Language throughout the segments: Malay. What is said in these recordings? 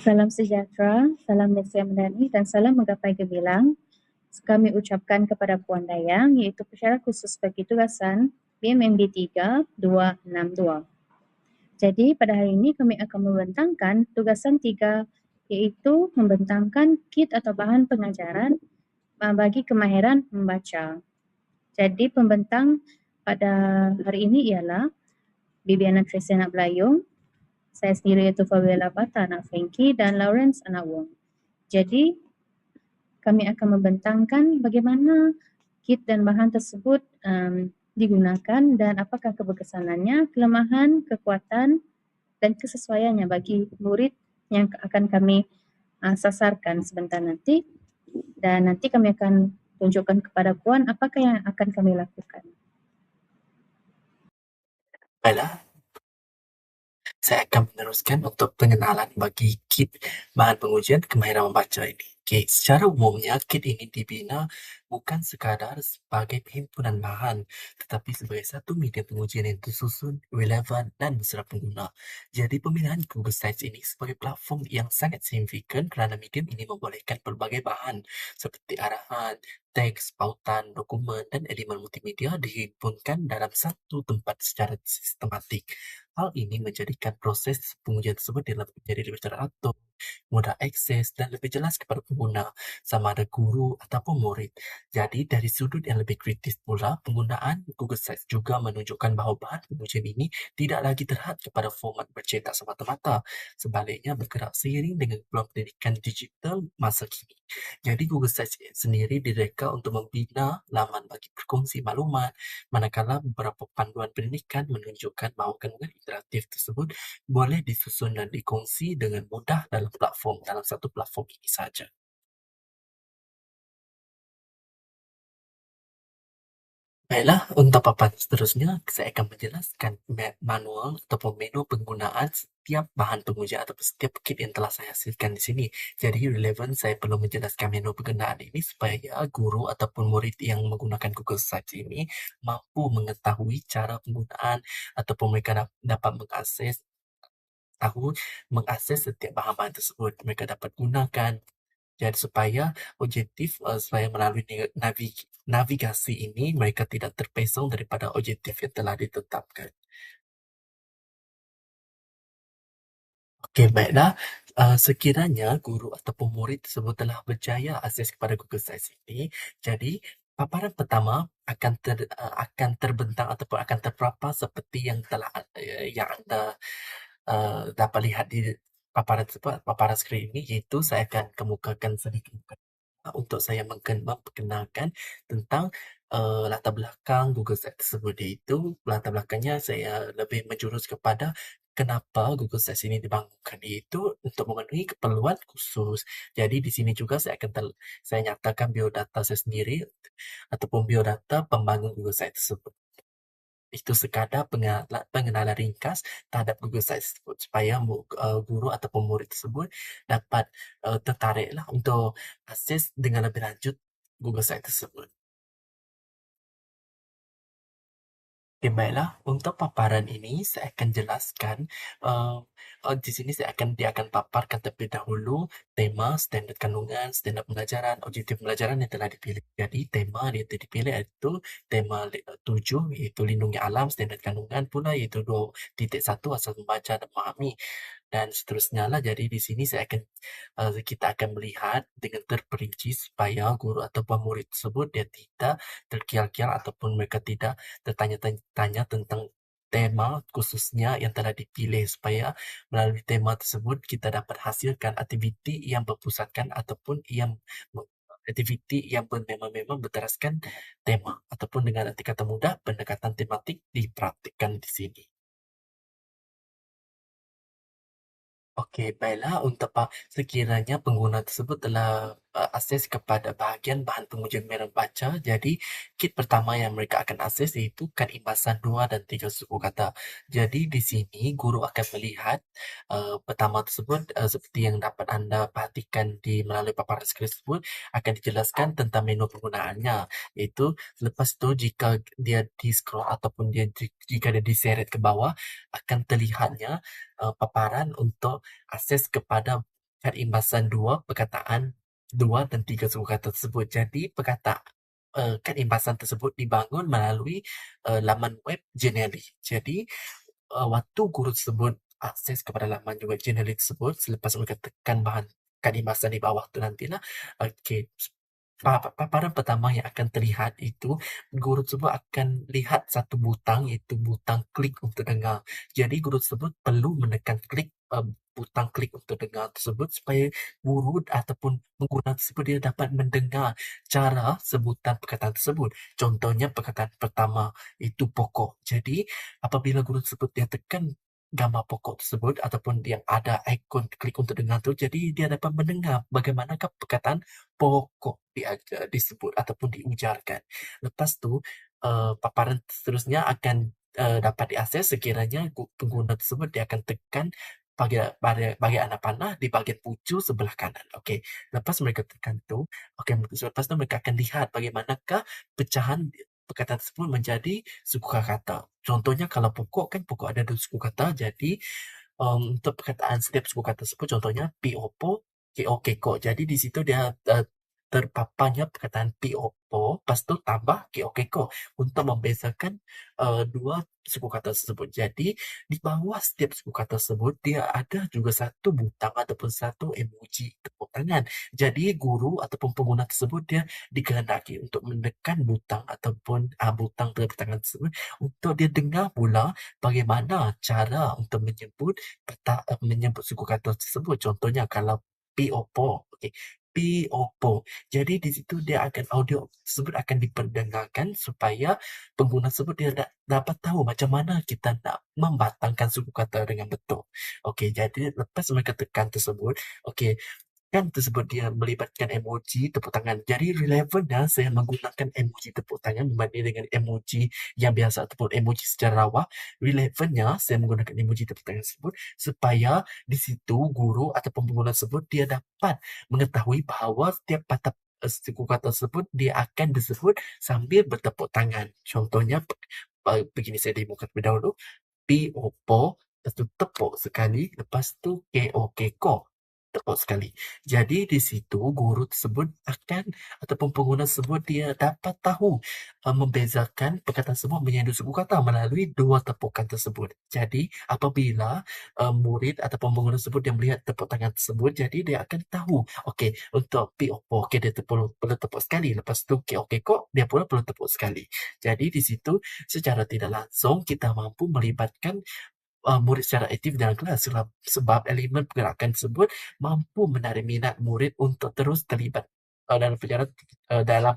Salam sejahtera, salam Malaysia Madani dan salam menggapai gemilang. Kami ucapkan kepada Puan Dayang iaitu pesyarat khusus bagi tugasan BMMD 3262. Jadi pada hari ini kami akan membentangkan tugasan 3 iaitu membentangkan kit atau bahan pengajaran bagi kemahiran membaca. Jadi pembentang pada hari ini ialah Bibiana Tracy Anak Belayung, saya sendiri iaitu Fabiola Bata Anak Frankie dan Lawrence Anak Wong. Jadi kami akan membentangkan bagaimana kit dan bahan tersebut digunakan dan apakah keberkesanannya, kelemahan, kekuatan dan kesesuaiannya bagi murid yang akan kami sasarkan sebentar nanti. Dan nanti kami akan tunjukkan kepada Puan apakah yang akan kami lakukan. Baiklah, saya akan meneruskan untuk pengenalan bagi kit bahan pengujian kemahiran membaca ini. Okay, secara umumnya kit ini dibina bukan sekadar sebagai himpunan bahan, tetapi sebagai satu media pengujian yang tersusun, relevan dan mesra pengguna. Jadi pemilihan Google Sites ini sebagai platform yang sangat signifikan kerana medium ini membolehkan pelbagai bahan seperti arahan, teks, pautan, dokumen dan elemen multimedia dihimpunkan dalam satu tempat secara sistematik. Hal ini menjadikan proses pengujian tersebut menjadi lebih teratur, mudah akses dan lebih jelas kepada pengguna, sama ada guru ataupun murid. Jadi dari sudut yang lebih kritis pula, penggunaan Google Sites juga menunjukkan bahawa bahan pengujian ini tidak lagi terhad kepada format bercetak semata-mata, sebaliknya bergerak seiring dengan peluang pendidikan digital masa kini. Jadi Google Sites sendiri direka untuk membina laman bagi berkongsi maklumat, manakala beberapa panduan pendidikan menunjukkan bahawa kandungan interaktif tersebut boleh disusun dan dikongsi dengan mudah dalam satu platform ini saja. Baiklah, untuk paparan seterusnya, saya akan menjelaskan manual ataupun menu penggunaan setiap bahan pengujian atau setiap kit yang telah saya hasilkan di sini. Jadi relevan saya perlu menjelaskan menu penggunaan ini supaya guru ataupun murid yang menggunakan Google Sites ini mampu mengetahui cara penggunaan ataupun mereka dapat mengakses setiap bahan-bahan tersebut. Mereka dapat gunakan jadi supaya melalui navigasi ini mereka tidak terpesong daripada objektif yang telah ditetapkan. Okey, baiklah. Sekiranya guru ataupun murid tersebut telah berjaya akses kepada Google Sites ini, jadi paparan pertama akan terbentang ataupun akan terpapar seperti yang anda dapat lihat di paparan skrin ini, iaitu saya akan kemukakan sedikit untuk saya memperkenalkan tentang latar belakang Google Sites tersebut, iaitu latar belakangnya saya lebih menjurus kepada kenapa Google Sites ini dibangunkan, iaitu untuk memenuhi keperluan khusus. Jadi di sini juga saya nyatakan biodata saya sendiri ataupun biodata pembangun Google Sites tersebut. Itu sekadar pengenalan ringkas terhadap Google Sites tersebut supaya guru ataupun murid tersebut dapat tertariklah untuk akses dengan lebih lanjut Google Sites tersebut. Okay, baiklah. Untuk paparan ini saya akan jelaskan di sini dia akan paparkan terlebih dahulu tema, standard kandungan, standard pembelajaran, objektif pembelajaran yang telah dipilih. Jadi tema yang telah dipilih iaitu tema 7 iaitu lindungi alam, standard kandungan pula iaitu 2.1 asal membaca dan memahami dan seterusnya lah. Jadi di sini kita akan melihat dengan terperinci supaya guru ataupun murid tersebut dia tidak terkial-kial ataupun mereka tidak tertanya-tanya tentang tema khususnya yang telah dipilih supaya melalui tema tersebut kita dapat hasilkan aktiviti yang berpusatkan ataupun aktiviti yang memang berteraskan tema ataupun dengan arti kata mudah pendekatan tematik dipraktikkan di sini. Okey, baiklah untuk sekiranya pengguna tersebut telah akses kepada bahagian bahan pengujian merah baca, jadi kit pertama yang mereka akan akses iaitu kad imbasan 2 dan 3 suku kata. Jadi di sini guru akan melihat pertama tersebut seperti yang dapat anda perhatikan melalui paparan skrin tersebut akan dijelaskan tentang menu penggunaannya. Iaitu lepas tu jika dia di-scroll ataupun jika dia diseret ke bawah akan terlihatnya paparan untuk akses kepada imbasan dua perkataan, dua dan tiga suku kata tersebut. Jadi imbasan tersebut dibangun melalui laman web Genially. Jadi waktu guru tersebut akses kepada laman web Genially tersebut, selepas mereka tekan bahan kad imbasan di bawah tu nantilah, okey, paparan pertama yang akan terlihat itu, guru tersebut akan lihat satu butang, iaitu butang klik untuk dengar. Jadi guru tersebut perlu menekan butang klik untuk dengar tersebut supaya guru ataupun pengguna tersebut dia dapat mendengar cara sebutan perkataan tersebut. Contohnya perkataan pertama itu pokok. Jadi apabila guru tersebut dia tekan gambar pokok tersebut ataupun yang ada ikon klik untuk dengar tu, jadi dia dapat mendengar bagaimanakah perkataan pokok disebut ataupun diujarkan. Lepas tu, paparan seterusnya akan dapat diakses sekiranya pengguna tersebut dia akan tekan bahagian anak panah di bahagian pucu sebelah kanan. Okey, lepas mereka tekan tu, okey, lepas tu mereka akan lihat bagaimanakah pecahan perkataan tersebut menjadi suku kata. Contohnya kalau pokok kan pokok ada 2 suku kata, jadi untuk perkataan setiap suku kata tersebut contohnya P-O-P-O, K-O-K-Ko. Jadi di situ dia terpaparnya perkataan P-O-P-O, lepas tu tambah K-O-K-Ko untuk membezakan dua suku kata tersebut. Jadi di bawah setiap suku kata tersebut dia ada juga satu butang ataupun satu emoji tepuk tangan. Jadi guru ataupun pengguna tersebut dia dikehendaki untuk menekan butang ataupun butang tepuk tangan tersebut untuk dia dengar pula bagaimana cara untuk menyebut suku kata tersebut. Contohnya kalau P-O-P-O, okey, P-O-P-O. Jadi di situ dia akan audio tersebut akan diperdengarkan supaya pengguna tersebut dia dapat tahu macam mana kita nak membatangkan suku kata dengan betul. Okey, jadi lepas mereka tekan tersebut, okey, kan tersebut dia melibatkan emoji tepuk tangan. Jadi relevannya saya menggunakan emoji tepuk tangan berbanding dengan emoji yang biasa ataupun emoji secara lawa. Relevannya saya menggunakan emoji tepuk tangan tersebut supaya di situ guru ataupun pengguna tersebut dia dapat mengetahui bahawa setiap patah suku kata tersebut dia akan disebut sambil bertepuk tangan. Contohnya begini, saya demokan terlebih dahulu. P-O-P-O, lepas tu tepuk sekali, lepas tu K-O-K-Ko, tepuk sekali. Jadi di situ guru tersebut akan ataupun pengguna tersebut dia dapat tahu membezakan perkataan tersebut menjadi suku kata melalui dua tepukan tersebut. Jadi apabila murid ataupun pengguna tersebut dia melihat tepuk tangan tersebut, jadi dia akan tahu, okey, untuk P-O-P-O, okey, dia perlu tepuk sekali. Lepas tu K-O-K-Ko, dia pula perlu tepuk sekali. Jadi di situ secara tidak langsung kita mampu melibatkan murid secara aktif dalam kelas sebab elemen pergerakan tersebut mampu menarik minat murid untuk terus terlibat dalam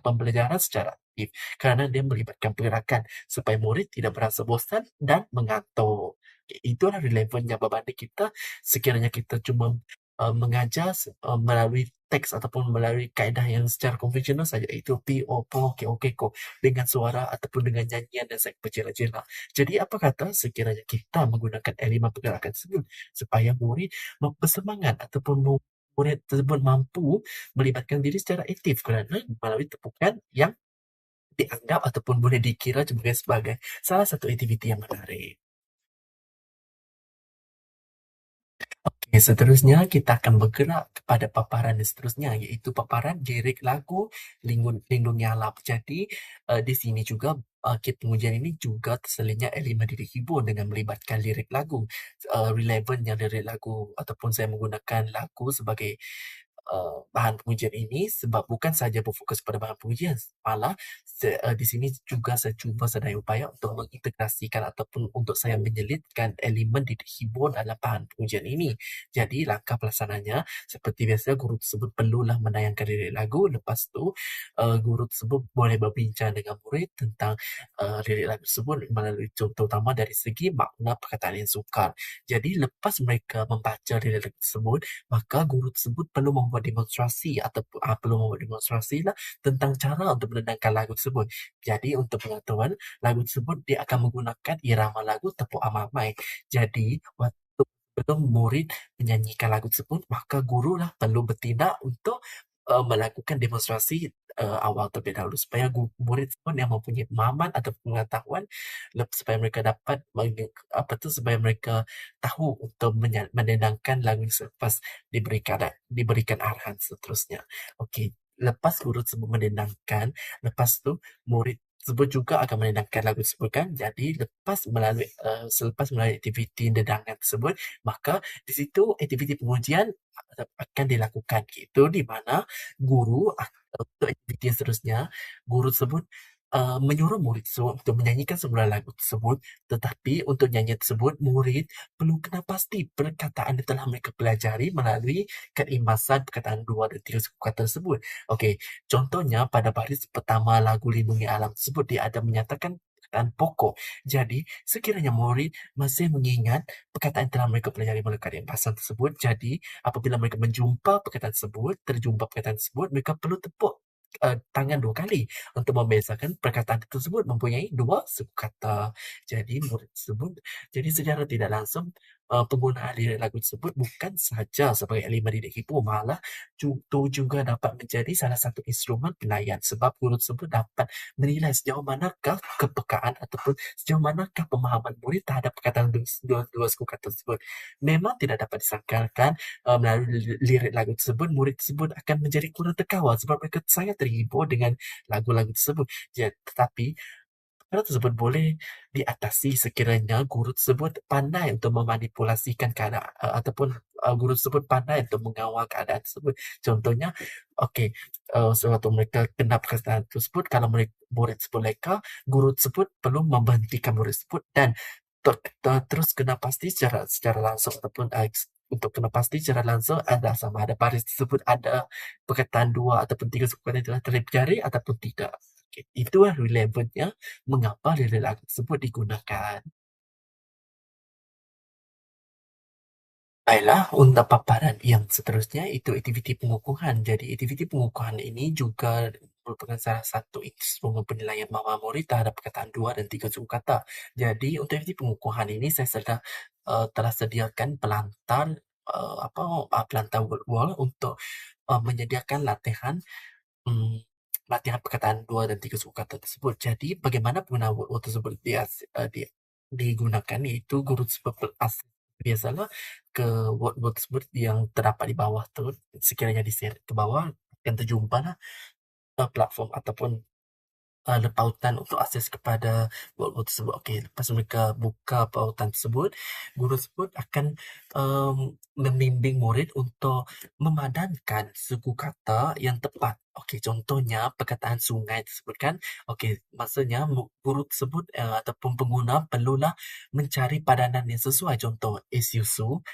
pembelajaran secara aktif kerana dia melibatkan pergerakan supaya murid tidak berasa bosan dan mengantuk. Itulah relevannya berbanding kita sekiranya kita cuma mengajar melalui teks ataupun melalui kaedah yang secara konvensional saja, iaitu P, O, P, O, K, O, K, Ko, dengan suara ataupun dengan nyanyian dan seks berjela-jela. Jadi apa kata sekiranya kita menggunakan elemen pergerakan tersebut supaya murid bersemangat ataupun murid tersebut mampu melibatkan diri secara aktif kerana melalui tepukan yang dianggap ataupun boleh dikira sebagai salah satu aktiviti yang menarik. Okey, seterusnya kita akan bergerak kepada paparan yang seterusnya, iaitu paparan lirik lagu Lindungi Alam. Jadi, di sini juga kit pengujian ini juga terselinnya elemen didik hibur dengan melibatkan lirik lagu. Relevannya lirik lagu ataupun saya menggunakan lagu sebagai bahan pengujian ini sebab bukan sahaja berfokus pada bahan pengujian, malah di sini juga saya cuba sedaya upaya untuk mengintegrasikan ataupun untuk saya menyelitkan elemen didik hibur dalam bahan pengujian ini. Jadi langkah pelaksananya seperti biasa guru tersebut perlulah menayangkan lirik lagu, lepas tu guru tersebut boleh berbincang dengan murid tentang lirik lagu tersebut melalui terutama dari segi makna perkataan yang sukar. Jadi lepas mereka membaca lirik lagu tersebut, maka guru tersebut perlu membuat demonstrasi ataupun perlu membuat demonstrasi lah tentang cara untuk menendangkan lagu tersebut. Jadi untuk pengetahuan, lagu tersebut dia akan menggunakan irama lagu tepuk amamai. Jadi waktu sebelum murid menyanyikan lagu tersebut, maka guru lah perlu bertindak untuk melakukan demonstrasi awal terlebih dahulu supaya murid pun yang mempunyai pemahaman atau pengetahuan supaya mereka dapat supaya mereka tahu untuk mendendangkan lagu selepas diberikan arahan seterusnya. Okey, lepas guru tersebut mendendangkan, lepas tu murid tersebut juga akan mendendangkan lagu tersebut kan. Jadi selepas melalui aktiviti dendangan tersebut, maka di situ aktiviti pengujian akan dilakukan. Itu di mana untuk aktiviti yang seterusnya, guru tersebut menyuruh murid tersebut untuk menyanyikan semula lagu tersebut, tetapi untuk nyanyian tersebut, murid perlu kena pasti perkataan yang telah mereka pelajari melalui keimbasan perkataan 2 dan 3 suku kata tersebut. Okey, contohnya pada baris pertama lagu Lindungi Alam tersebut, dia ada menyatakan perkataan pokok. Jadi, sekiranya murid masih mengingat perkataan yang telah mereka pelajari melalui keimbasan tersebut, jadi apabila mereka terjumpa perkataan tersebut, mereka perlu tepuk tangan 2 kali untuk membiasakan perkataan tersebut mempunyai 2 suku kata. Jadi secara tidak langsung penggunaan lirik lagu tersebut bukan sahaja sebagai elemen didik hiburan, malah juga dapat menjadi salah satu instrumen penilaian sebab guru tersebut dapat menilai sejauh manakah kepekaan ataupun sejauh manakah pemahaman murid terhadap perkataan dua suku kata tersebut. Memang tidak dapat disangkalkan melalui lirik lagu tersebut, murid tersebut akan menjadi kurang terkawal sebab mereka sangat terhibur dengan lagu-lagu tersebut. Tetapi perkara tersebut boleh diatasi sekiranya guru tersebut pandai untuk memanipulasikan keadaan ataupun guru tersebut pandai untuk mengawal keadaan tersebut. Contohnya, okey, sewaktu mereka kena perkataan tersebut, kalau murid tersebut leka, guru tersebut perlu memberhentikan murid tersebut dan terus kena pasti secara langsung ataupun untuk kena pasti secara langsung ada sama ada baris tersebut ada perkataan 2 ataupun 3 suku kata yang telah terpelajari ataupun tidak. Okey, itulah relevannya mengapa lirik lagu tersebut digunakan. Baiklah, untuk paparan yang seterusnya itu aktiviti pengukuhan. Jadi aktiviti pengukuhan ini juga merupakan salah satu instrumen penilaian pemahaman murid terhadap perkataan 2 dan 3 suku kata. Jadi untuk aktiviti pengukuhan ini saya telah sediakan pelantar word wall untuk menyediakan latihan perkataan 2 dan 3 suku kata tersebut. Jadi, bagaimana penggunaan word-word tersebut digunakan iaitu guru tersebut biasalah ke word-word tersebut yang terdapat di bawah tu, sekiranya diseret ke bawah akan terjumpalah platform ataupun pautan untuk akses kepada word-word tersebut. Okey, lepas mereka buka pautan tersebut, guru tersebut akan membimbing murid untuk memadankan suku kata yang tepat. Okey, contohnya perkataan sungai tersebut kan. Okey, maksudnya guru tersebut ataupun pengguna perlulah mencari padanan yang sesuai. Contoh, Isuzu,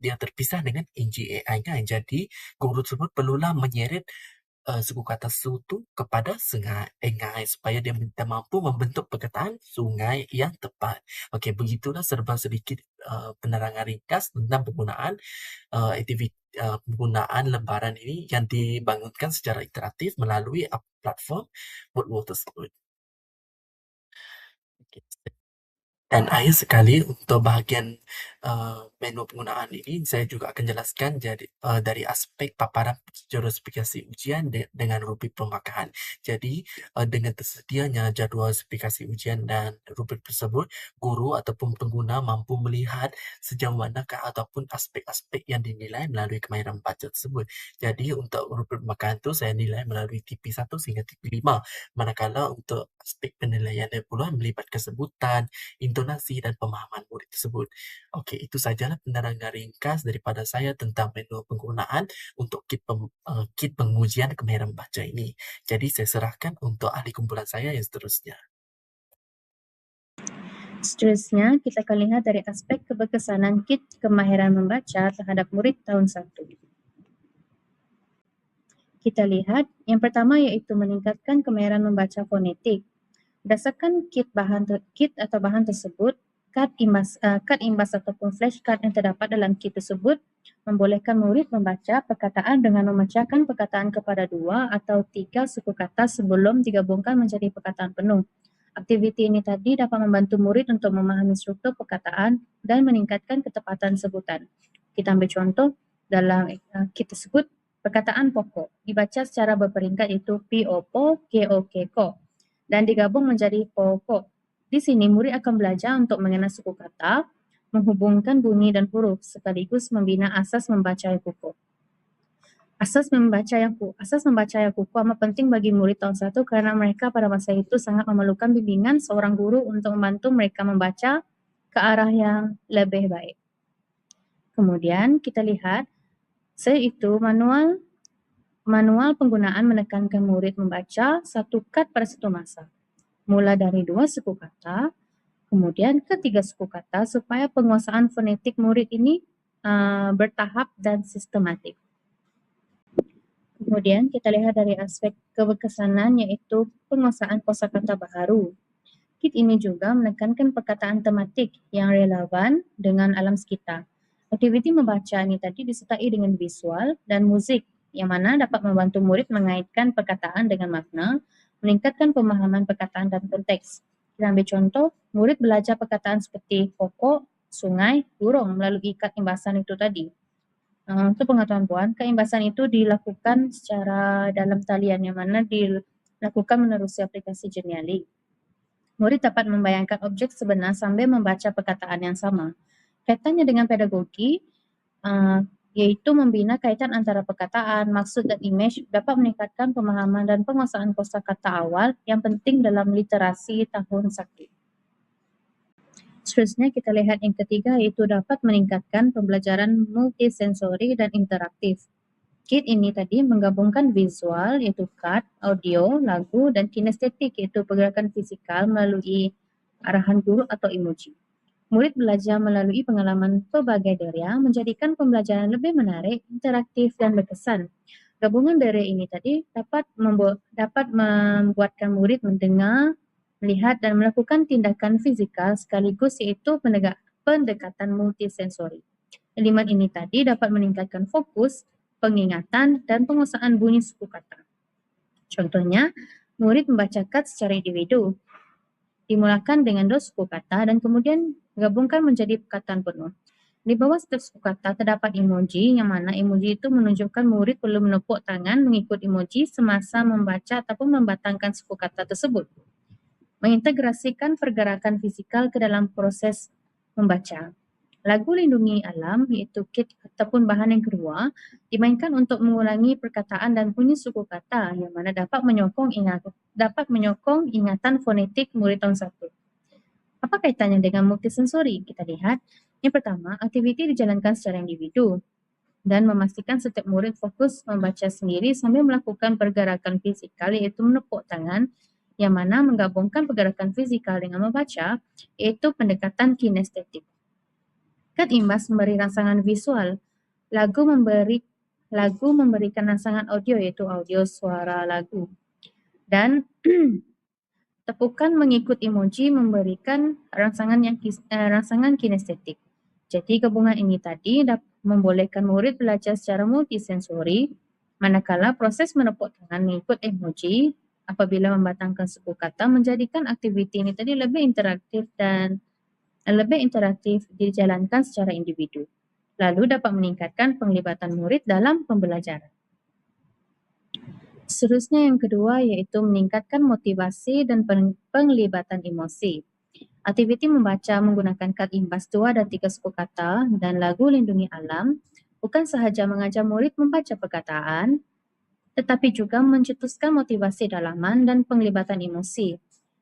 dia terpisah dengan NGAI kan. Jadi, guru tersebut perlulah menyeret suku kata su tu kepada engai supaya dia mampu membentuk perkataan sungai yang tepat. Okey, begitulah serba sedikit penerangan ringkas tentang penggunaan lembaran ini yang dibangunkan secara interaktif melalui platform Moodle tersebut. Okey. Dan akhir sekali untuk bahagian menu penggunaan ini saya juga akan jelaskan dari aspek paparan prosedur spesifikasi ujian dengan rubrik permakahan. Jadi dengan tersedianya jadual spesifikasi ujian dan rubrik tersebut, guru ataupun pengguna mampu melihat sejauh manakah ataupun aspek-aspek yang dinilai melalui kemahiran membaca tersebut. Jadi untuk rubrik permakahan itu saya nilai melalui TP1 sehingga TP5. Manakala untuk aspek penilaian dia pula melibatkan sebutan, intonasi dan pemahaman murid tersebut. Okey, itu sajalah penerangan ringkas daripada saya tentang menu penggunaan untuk kit pengujian kemahiran membaca ini. Jadi saya serahkan untuk ahli kumpulan saya yang seterusnya. Seterusnya, kita akan lihat dari aspek keberkesanan kit kemahiran membaca terhadap murid tahun 1. Kita lihat yang pertama iaitu meningkatkan kemahiran membaca fonetik. Berdasarkan kit atau bahan tersebut, kad imbas ataupun flashcard yang terdapat dalam kit tersebut membolehkan murid membaca perkataan dengan memecahkan perkataan kepada 2 atau 3 suku kata sebelum digabungkan menjadi perkataan penuh. Aktiviti ini tadi dapat membantu murid untuk memahami struktur perkataan dan meningkatkan ketepatan sebutan. Kita ambil contoh dalam kit tersebut, Perkataan pokok dibaca secara berperingkat iaitu P-O-P-O, K-O-K-Ko, dan digabung menjadi pokok. Di sini murid akan belajar untuk mengenal suku kata, menghubungkan bunyi dan huruf, sekaligus membina asas membaca yang kukuh. Asas membaca yang kukuh amat penting bagi murid tahun 1 karena mereka pada masa itu sangat memerlukan bimbingan seorang guru untuk membantu mereka membaca ke arah yang lebih baik. Kemudian kita lihat, yaitu manual penggunaan menekankan murid membaca satu kad pada satu masa. Mula dari 2 suku kata, kemudian ke 3 suku kata supaya penguasaan fonetik murid ini bertahap dan sistematik. Kemudian kita lihat dari aspek keberkesanan yaitu penguasaan kosakata baharu. Kit ini juga menekankan perkataan tematik yang relevan dengan alam sekitar. Aktiviti membaca ini tadi disertai dengan visual dan musik yang mana dapat membantu murid mengaitkan perkataan dengan makna, meningkatkan pemahaman perkataan dan konteks. Kita ambil contoh, murid belajar perkataan seperti pokok, sungai, burung melalui kad imbasan itu tadi. Untuk pengetahuan Puan, keimbasan itu dilakukan secara dalam talian yang mana dilakukan menerusi aplikasi Geniali. Murid dapat membayangkan objek sebenar sambil membaca perkataan yang sama. Kaitannya dengan pedagogi, yaitu membina kaitan antara perkataan, maksud dan imej dapat meningkatkan pemahaman dan penguasaan kosakata awal yang penting dalam literasi tahun 1. Seterusnya kita lihat yang ketiga yaitu dapat meningkatkan pembelajaran multisensori dan interaktif. Kit ini tadi menggabungkan visual yaitu kad, audio, lagu dan kinestetik yaitu pergerakan fisikal melalui arahan guru atau emoji. Murid belajar melalui pengalaman pelbagai deria menjadikan pembelajaran lebih menarik, interaktif dan berkesan. Gabungan deria ini tadi dapat membuatkan murid mendengar, melihat dan melakukan tindakan fizikal sekaligus yaitu pendekatan multisensori. Elemen ini tadi dapat meningkatkan fokus, pengingatan, dan penguasaan bunyi suku kata. Contohnya, murid membaca kad secara individu, dimulakan dengan 2 suku kata dan kemudian gabungkan menjadi perkataan penuh. Di bawah setiap suku kata terdapat emoji, yang mana emoji itu menunjukkan murid perlu menepuk tangan mengikut emoji semasa membaca ataupun membatangkan suku kata tersebut. Mengintegrasikan pergerakan fisikal ke dalam proses membaca. Lagu Lindungi Alam iaitu kit ataupun bahan yang kedua dimainkan untuk mengulangi perkataan dan bunyi suku kata yang mana dapat menyokong ingatan fonetik murid tahun 1. Apa kaitannya dengan multisensori? Kita lihat. Yang pertama, aktiviti dijalankan secara individu dan memastikan setiap murid fokus membaca sendiri sambil melakukan pergerakan fisikal iaitu menepuk tangan yang mana menggabungkan pergerakan fisikal dengan membaca iaitu pendekatan kinestetik. Kad imbas memberi rangsangan visual. Lagu memberikan rangsangan audio iaitu audio suara lagu. Dan tepukan mengikut emoji memberikan rangsangan kinestetik. Jadi gabungan ini tadi dapat membolehkan murid belajar secara multisensori, manakala proses menepuk tangan mengikut emoji apabila membatangkan suku kata menjadikan aktiviti ini tadi lebih interaktif dijalankan secara individu. Lalu dapat meningkatkan penglibatan murid dalam pembelajaran. Seterusnya yang kedua yaitu meningkatkan motivasi dan penglibatan emosi. Aktiviti membaca menggunakan kad imbas 2 dan 3 suku kata dan lagu Lindungi Alam bukan sahaja mengajar murid membaca perkataan, tetapi juga mencetuskan motivasi dalaman dan penglibatan emosi.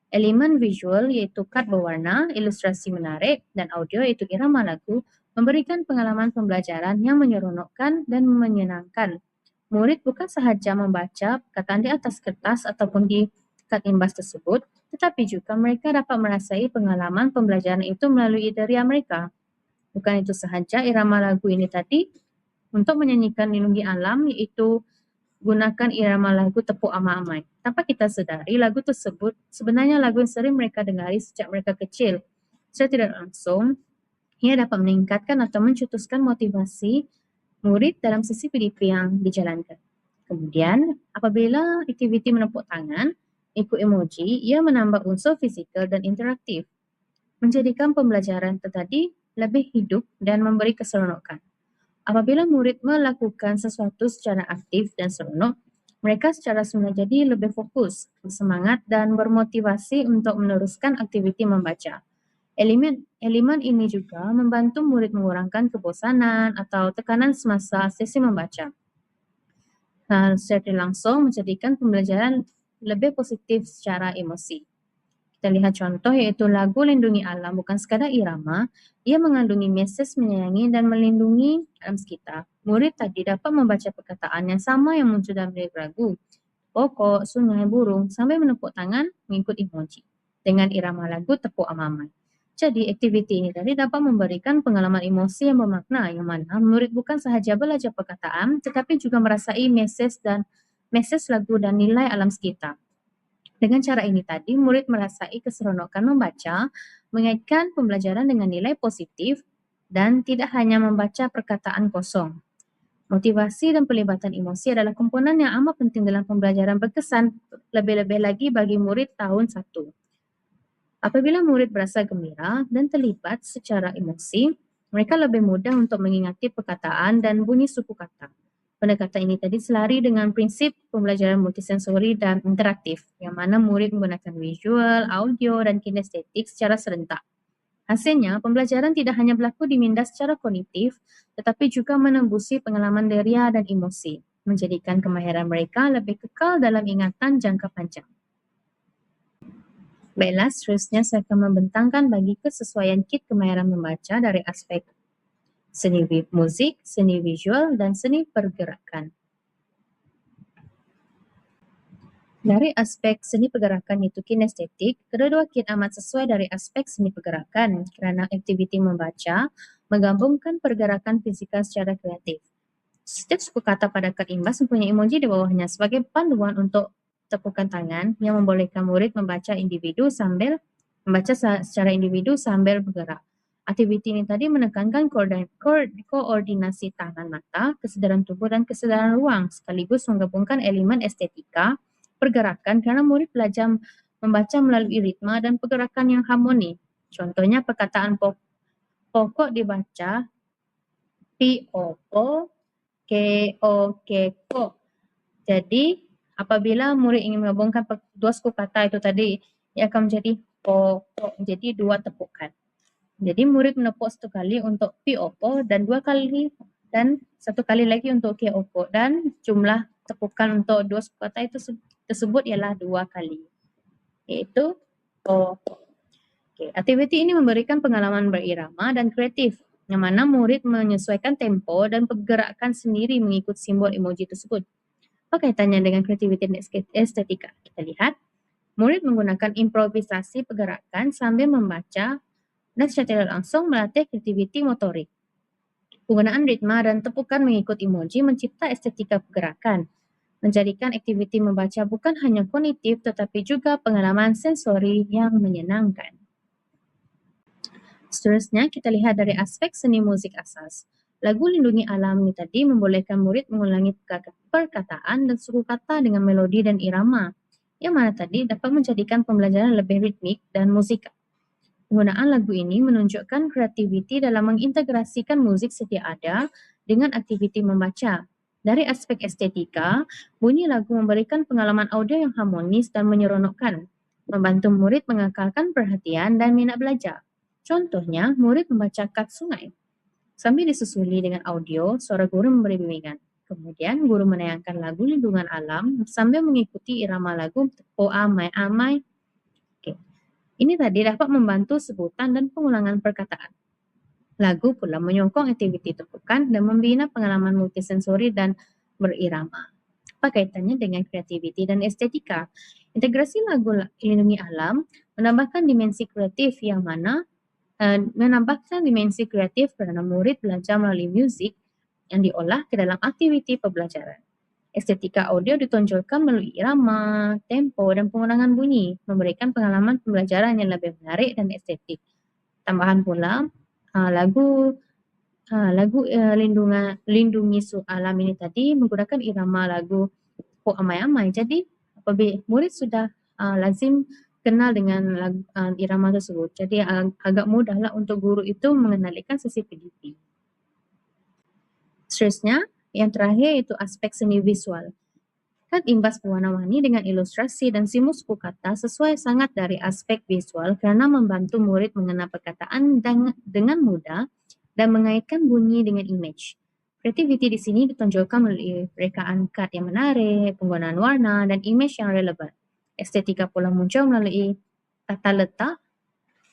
Elemen visual iaitu kad berwarna, ilustrasi menarik, dan audio iaitu irama lagu memberikan pengalaman pembelajaran yang menyeronokkan dan menyenangkan. Murid bukan sahaja membaca perkataan di atas kertas ataupun di kad imbas tersebut, tetapi juga mereka dapat merasai pengalaman pembelajaran itu melalui deria mereka. Bukan itu sahaja, irama lagu ini tadi untuk menyanyikan Lindungi Alam iaitu gunakan irama lagu Tepuk Amai-Amai. Tanpa kita sedari, lagu tersebut sebenarnya lagu yang sering mereka dengari sejak mereka kecil. Secara tidak langsung, ia dapat meningkatkan atau mencetuskan motivasi murid dalam sesi PDP yang dijalankan. Kemudian, apabila aktiviti menepuk tangan, ikut emoji, ia menambah unsur fisikal dan interaktif, menjadikan pembelajaran tadi lebih hidup dan memberi keseronokan. Apabila murid melakukan sesuatu secara aktif dan seronok, mereka secara semula jadi lebih fokus, bersemangat, dan bermotivasi untuk meneruskan aktiviti membaca. Elemen ini juga membantu murid mengurangkan kebosanan atau tekanan semasa sesi membaca. Secara langsung menjadikan pembelajaran lebih positif secara emosi. Kita lihat contoh yaitu lagu Lindungi Alam bukan sekadar irama, ia mengandungi mesej menyayangi dan melindungi alam sekitar. Murid tadi dapat membaca perkataan yang sama yang muncul dalam lirik lagu, pokok, sungai, burung, sambil menepuk tangan mengikut emoji dengan irama lagu tepuk amamai. Jadi, aktiviti ini tadi dapat memberikan pengalaman emosi yang bermakna, yang mana murid bukan sahaja belajar perkataan, tetapi juga merasai mesej lagu dan nilai alam sekitar. Dengan cara ini tadi, murid merasai keseronokan membaca, mengaitkan pembelajaran dengan nilai positif, dan tidak hanya membaca perkataan kosong. Motivasi dan pelibatan emosi adalah komponen yang amat penting dalam pembelajaran berkesan, lebih-lebih lagi bagi murid tahun 1. Apabila murid berasa gembira dan terlibat secara emosi, mereka lebih mudah untuk mengingati perkataan dan bunyi suku kata. Pendekatan ini tadi selari dengan prinsip pembelajaran multisensori dan interaktif, yang mana murid menggunakan visual, audio, dan kinestetik secara serentak. Hasilnya, pembelajaran tidak hanya berlaku di minda secara kognitif, tetapi juga menembusi pengalaman deria dan emosi, menjadikan kemahiran mereka lebih kekal dalam ingatan jangka panjang. Baiklah, seterusnya saya akan membentangkan bagi kesesuaian kit kemahiran membaca dari aspek seni musik, seni visual, dan seni pergerakan. Dari aspek seni pergerakan itu kinestetik, kedua-dua kit amat sesuai dari aspek seni pergerakan kerana aktiviti membaca menggabungkan pergerakan fizikal secara kreatif. Setiap suku kata pada kad imbas mempunyai emoji di bawahnya sebagai panduan untuk tepukan tangan yang membolehkan murid membaca secara individu sambil bergerak. Aktiviti ini tadi menekankan koordinasi tangan mata, kesedaran tubuh dan kesedaran ruang sekaligus menggabungkan elemen estetika pergerakan kerana murid belajar membaca melalui ritma dan pergerakan yang harmoni. Contohnya perkataan pokok dibaca P-O-K, K-O-K-Ko. Jadi, apabila murid ingin menggabungkan dua suku kata itu tadi, ia akan menjadi pokok, jadi dua tepukan. Jadi, murid menepuk satu kali untuk P-O-Ko dan satu kali lagi untuk K-O-Ko, dan jumlah tepukan untuk dua suku kata itu tersebut ialah 2 kali, iaitu pokok. Aktiviti ini memberikan pengalaman berirama dan kreatif, yang mana murid menyesuaikan tempo dan pergerakan sendiri mengikut simbol emoji tersebut. Apa kaitannya dengan kreativiti dan estetika? Kita lihat, murid menggunakan improvisasi pergerakan sambil membaca dan secara langsung melatih kreativiti motorik. Penggunaan ritma dan tepukan mengikut emoji mencipta estetika pergerakan, menjadikan aktiviti membaca bukan hanya kognitif tetapi juga pengalaman sensori yang menyenangkan. Seterusnya, kita lihat dari aspek seni musik asas. Lagu Lindungi Alam ini tadi membolehkan murid mengulangi perkataan dan suku kata dengan melodi dan irama, yang mana tadi dapat menjadikan pembelajaran lebih ritmik dan musikal. Penggunaan lagu ini menunjukkan kreativiti dalam mengintegrasikan musik sedia ada dengan aktiviti membaca. Dari aspek estetika, bunyi lagu memberikan pengalaman audio yang harmonis dan menyeronokkan, membantu murid mengekalkan perhatian dan minat belajar. Contohnya, murid membaca kad sungai. Sambil disusuli dengan audio, suara guru memberi bimbingan. Kemudian, guru menayangkan lagu Lindungan Alam sambil mengikuti irama lagu Tepuk Amai-Amai. Ini tadi dapat membantu sebutan dan pengulangan perkataan. Lagu pula menyokong aktiviti tepukan dan membina pengalaman multisensori dan berirama. Apa kaitannya dengan kreativiti dan estetika? Integrasi lagu Lindungi Alam menambahkan dimensi kreatif yang mana kerana murid belajar melalui muzik yang diolah ke dalam aktiviti pembelajaran. Estetika audio ditonjolkan melalui irama, tempo dan pengulangan bunyi, memberikan pengalaman pembelajaran yang lebih menarik dan estetik. Tambahan pula, lagu Lindungi Alam ini tadi menggunakan irama lagu Pok Amai-Amai. Jadi, apabila murid sudah lazim kenal dengan irama tersebut, jadi agak mudahlah untuk guru itu mengendalikan sesi PDP. Seterusnya, yang terakhir itu aspek seni visual. Kad imbas berwarna-warni dengan ilustrasi dan simbol suku kata sesuai sangat dari aspek visual kerana membantu murid mengenal perkataan dengan mudah dan mengaitkan bunyi dengan image. Kreativiti di sini ditonjolkan melalui rekaan kad yang menarik, penggunaan warna dan image yang relevan. Estetika pula muncul melalui tata letak,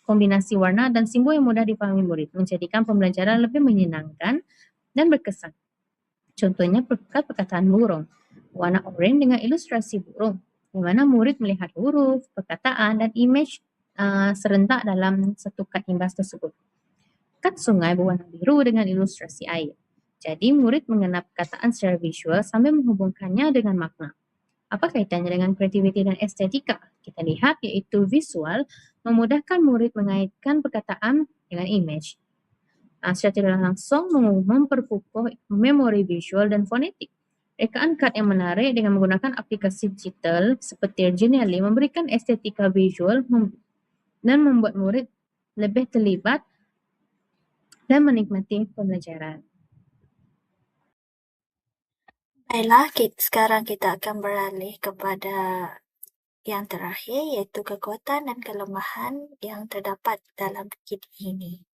kombinasi warna dan simbol yang mudah difahami murid, menjadikan pembelajaran lebih menyenangkan dan berkesan. Contohnya perkataan burung, warna oranye dengan ilustrasi burung, di mana murid melihat huruf, perkataan dan image serentak dalam satu kad imbas tersebut. Kad sungai berwarna biru dengan ilustrasi air. Jadi murid mengenal perkataan secara visual sambil menghubungkannya dengan makna. Apa kaitannya dengan kreativiti dan estetika? Kita lihat iaitu visual memudahkan murid mengaitkan perkataan dengan image. Secara tidak langsung memperkukuh memori visual dan fonetik. Rekaan kad yang menarik dengan menggunakan aplikasi digital seperti Genially memberikan estetika visual dan membuat murid lebih terlibat dan menikmati pembelajaran. Baiklah, sekarang kita akan beralih kepada yang terakhir, iaitu kekuatan dan kelemahan yang terdapat dalam kit ini.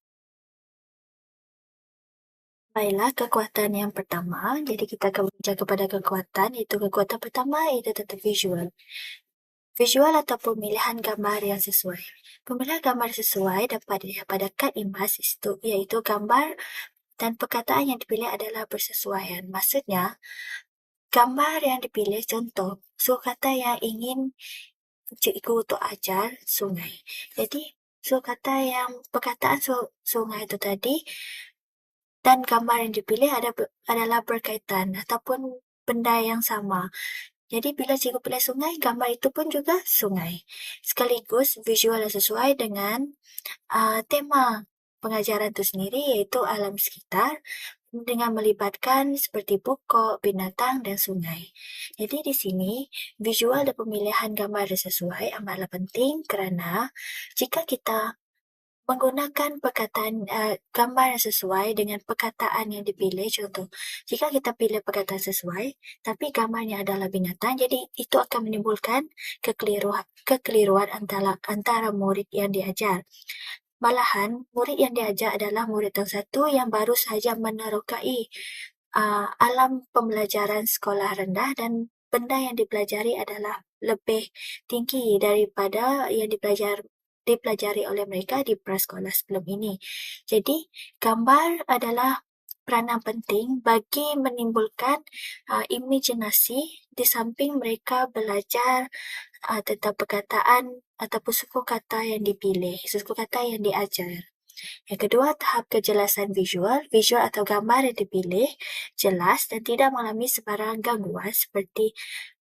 Baiklah, kekuatan yang pertama, jadi kita akan bincang kepada kekuatan, iaitu kekuatan pertama iaitu tentang visual. Visual atau pemilihan gambar yang sesuai. Pemilihan gambar sesuai dapat dilihat pada kad imbas itu, iaitu gambar dan perkataan yang dipilih adalah bersesuaian. Maksudnya, gambar yang dipilih contoh sukata yang ingin cikgu untuk ajar sungai. Jadi, sukata yang perkataan sungai itu tadi dan gambar yang dipilih adalah berkaitan ataupun benda yang sama. Jadi, bila cikgu pilih sungai, gambar itu pun juga sungai. Sekaligus, visual yang sesuai dengan tema pengajaran itu sendiri, iaitu alam sekitar dengan melibatkan seperti pokok, binatang, dan sungai. Jadi di sini, visual dan pemilihan gambar yang sesuai amatlah penting kerana jika kita menggunakan perkataan gambar yang sesuai dengan perkataan yang dipilih, contoh, jika kita pilih perkataan sesuai, tapi gambarnya adalah binatang, jadi itu akan menimbulkan kekeliruan antara murid yang diajar. Malahan, murid yang diajar adalah murid tahun 1 yang baru sahaja menerokai alam pembelajaran sekolah rendah dan benda yang dipelajari adalah lebih tinggi daripada yang dipelajari oleh mereka di prasekolah sebelum ini. Jadi, gambar adalah peranan penting bagi menimbulkan imajinasi di samping mereka belajar tentang perkataan ataupun suku kata yang dipilih, suku kata yang diajar. Yang kedua, tahap kejelasan visual. Visual atau gambar yang dipilih jelas dan tidak mengalami sebarang gangguan seperti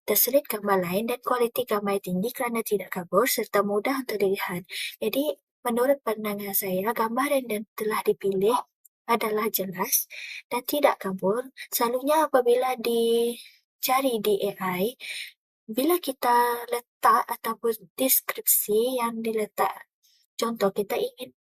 terselit gambar lain dan kualiti gambar yang tinggi kerana tidak kabur serta mudah untuk dilihat. Jadi, menurut pandangan saya, gambar yang telah dipilih adalah jelas dan tidak kabur. Selalunya apabila dicari di AI, bila kita letak ataupun deskripsi yang diletak, contoh kita ingin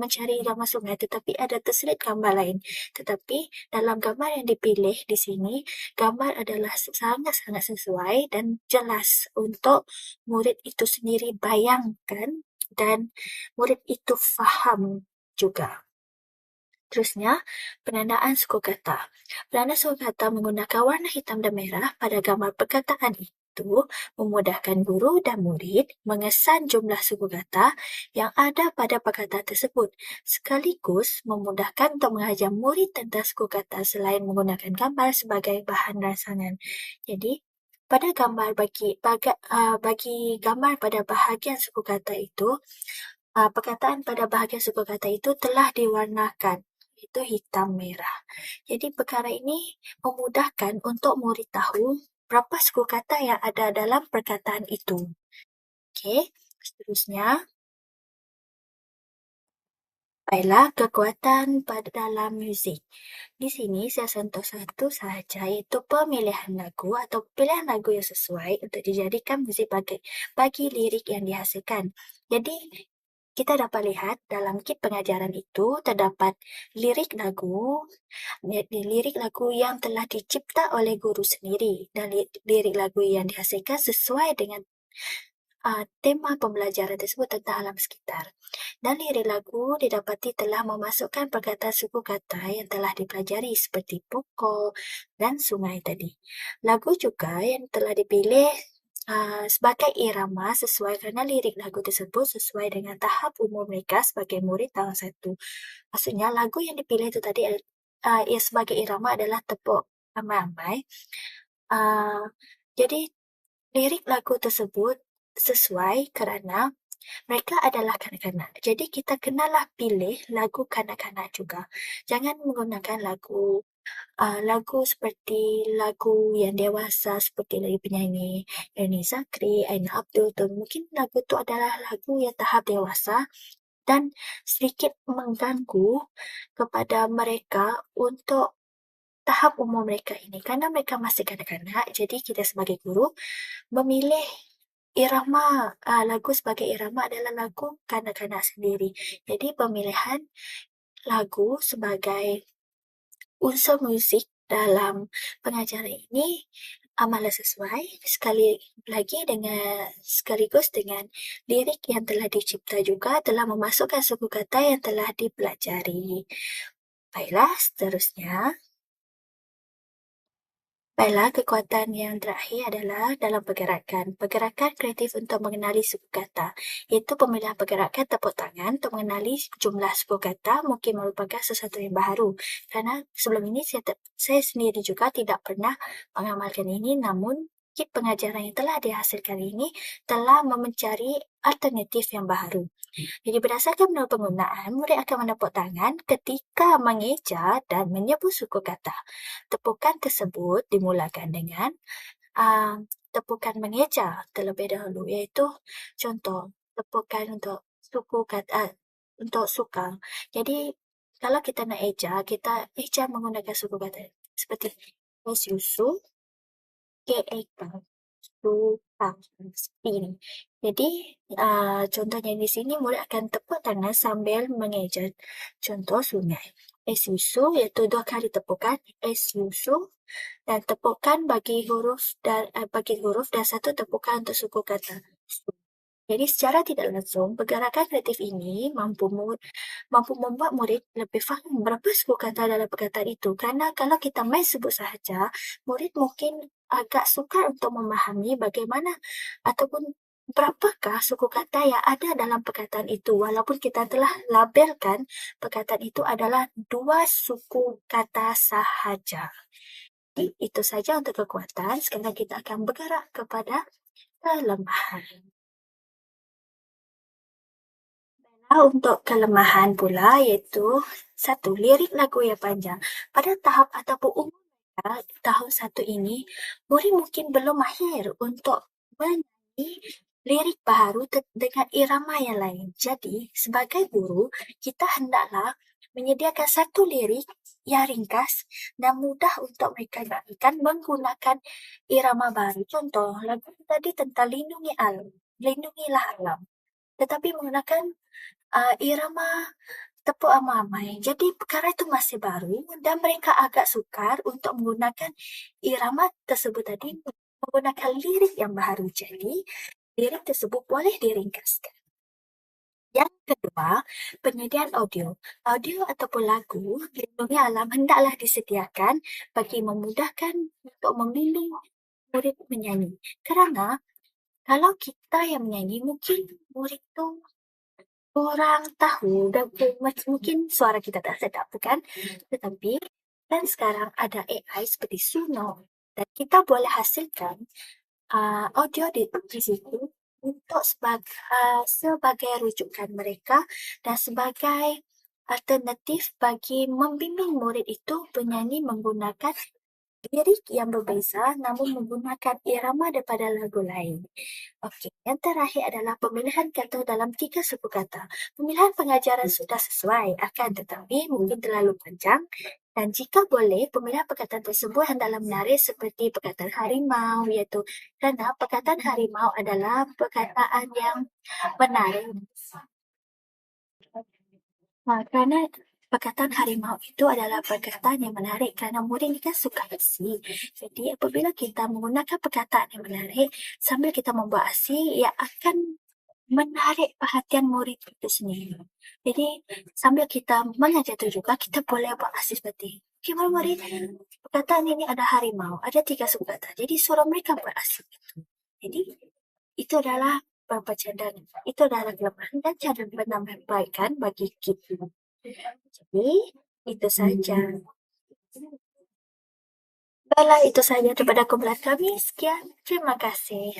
mencari gambar sungai tetapi ada terselit gambar lain. Tetapi dalam gambar yang dipilih di sini, gambar adalah sangat-sangat sesuai dan jelas untuk murid itu sendiri bayangkan dan murid itu faham juga. Terusnya, penandaan suku kata. Penandaan suku kata menggunakan warna hitam dan merah pada gambar perkataan itu memudahkan guru dan murid mengesan jumlah suku kata yang ada pada perkataan tersebut, sekaligus memudahkan untuk mengajar murid tentang suku kata selain menggunakan gambar sebagai bahan rangsangan. Jadi, pada gambar bagi gambar pada bahagian suku kata itu, perkataan pada bahagian suku kata itu telah diwarnakan, itu hitam merah. Jadi perkara ini memudahkan untuk murid tahu berapa suku kata yang ada dalam perkataan itu. Okey, seterusnya. Baiklah, kekuatan pada dalam muzik. Di sini saya sentuh satu sahaja, iaitu pemilihan lagu atau pilihan lagu yang sesuai untuk dijadikan muzik bagi lirik yang dihasilkan. Jadi, kita dapat lihat dalam kit pengajaran itu terdapat lirik lagu, lirik lagu yang telah dicipta oleh guru sendiri dan lirik lagu yang dihasilkan sesuai dengan tema pembelajaran tersebut tentang alam sekitar. Dan lirik lagu didapati telah memasukkan perkataan suku kata yang telah dipelajari seperti pokok dan sungai tadi. Lagu juga yang telah dipilih sebagai irama sesuai kerana lirik lagu tersebut sesuai dengan tahap umur mereka sebagai murid tahun 1. Maksudnya lagu yang dipilih itu tadi ia sebagai irama adalah tepuk amai-amai. Jadi lirik lagu tersebut sesuai kerana mereka adalah kanak-kanak. Jadi kita kenalah pilih lagu kanak-kanak juga. Jangan menggunakan lagu seperti lagu yang dewasa seperti dari penyanyi Ernie Zakri, Aina Abdul tu. Mungkin lagu tu adalah lagu yang tahap dewasa dan sedikit mengganggu kepada mereka untuk tahap umur mereka ini. Kerana mereka masih kanak-kanak, jadi kita sebagai guru memilih irama lagu sebagai irama adalah lagu kanak-kanak sendiri. Jadi pemilihan lagu sebagai unsur muzik dalam pengajaran ini amatlah sesuai sekaligus dengan lirik yang telah dicipta juga telah memasukkan suku kata yang telah dipelajari. Baiklah, seterusnya. Baiklah, kekuatan yang terakhir adalah dalam pergerakan. Pergerakan kreatif untuk mengenali suku kata, iaitu pemilihan pergerakan tepuk tangan untuk mengenali jumlah suku kata mungkin merupakan sesuatu yang baru. Kerana sebelum ini saya sendiri juga tidak pernah mengamalkan ini, namun kit pengajaran yang telah dihasilkan ini telah mencari alternatif yang baru. Jadi berdasarkan menurut penggunaan, murid akan menepuk tangan ketika mengeja dan menyebut suku kata. Tepukan tersebut dimulakan dengan tepukan mengeja terlebih dahulu, iaitu contoh tepukan untuk suku kata untuk suka. Jadi kalau kita nak eja, kita eja menggunakan suku kata seperti susu, keeka, suka, seperti ini. Jadi contohnya di sini murid akan tepuk tangan sambil mengeja. Contoh sungai. Susu iaitu 2 kali tepukan susu dan tepukan bagi huruf dan 1 tepukan untuk suku kata. Jadi secara tidak langsung pergerakan kreatif ini mampu membuat murid lebih faham berapa suku kata dalam perkataan itu. Kerana kalau kita main sebut sahaja, murid mungkin agak sukar untuk memahami bagaimana ataupun berapakah suku kata yang ada dalam perkataan itu, walaupun kita telah labelkan perkataan itu adalah 2 suku kata sahaja. Jadi, itu saja untuk kekuatan. Sekarang kita akan bergerak kepada kelemahan. Untuk kelemahan pula iaitu 1. Lirik lagu yang panjang. Pada tahap ataupun umur mereka tahun 1 ini, murid mungkin belum mahir untuk menyanyi lirik baharu dengan irama yang lain. Jadi, sebagai guru, kita hendaklah menyediakan 1 lirik yang ringkas dan mudah untuk mereka nyanyikan menggunakan irama baru. Contoh, lagu tadi tentang lindungilah alam. Tetapi menggunakan irama tepuk amai-amai. Jadi perkara itu masih baru dan mereka agak sukar untuk menggunakan irama tersebut tadi menggunakan lirik yang baru. Jadi lirik tersebut boleh diringkaskan. Yang kedua, penyediaan audio. Audio ataupun lagu Lindungi Alam hendaklah disediakan bagi memudahkan untuk membimbing murid menyanyi. Kerana kalau kita yang menyanyi, mungkin murid tu kurang tahu dan mungkin suara kita tak sedap, bukan? Tetapi kan sekarang ada AI seperti Suno dan kita boleh hasilkan audio di situ untuk sebagai rujukan mereka dan sebagai alternatif bagi membimbing murid itu bernyanyi menggunakan lirik yang berbeza namun menggunakan irama daripada lagu lain. Okey, yang terakhir adalah pemilihan kata dalam 3 suku kata. Pemilihan pengajaran sudah sesuai, akan tetapi mungkin terlalu panjang dan jika boleh, pemilihan perkataan tersebut hendaklah menarik seperti perkataan harimau, iaitu kerana perkataan harimau adalah perkataan yang menarik Karena perkataan harimau itu adalah perkataan yang menarik karena murid ini kan suka aksi. Jadi apabila kita menggunakan perkataan yang menarik sambil kita membuat aksi, ia akan menarik perhatian murid itu sendiri. Jadi sambil kita mengajar itu juga kita boleh buat aksi seperti ini. Gimana murid? Perkataan ini ada harimau, ada 3 subkata. Jadi suruh mereka buat aksi itu. Jadi itu adalah bercanda. Itu adalah kelemahan dan cara penambahbaikan bagi kita. Jadi itu saja. Baiklah, itu saja daripada kumpulan kami. Sekian, terima kasih.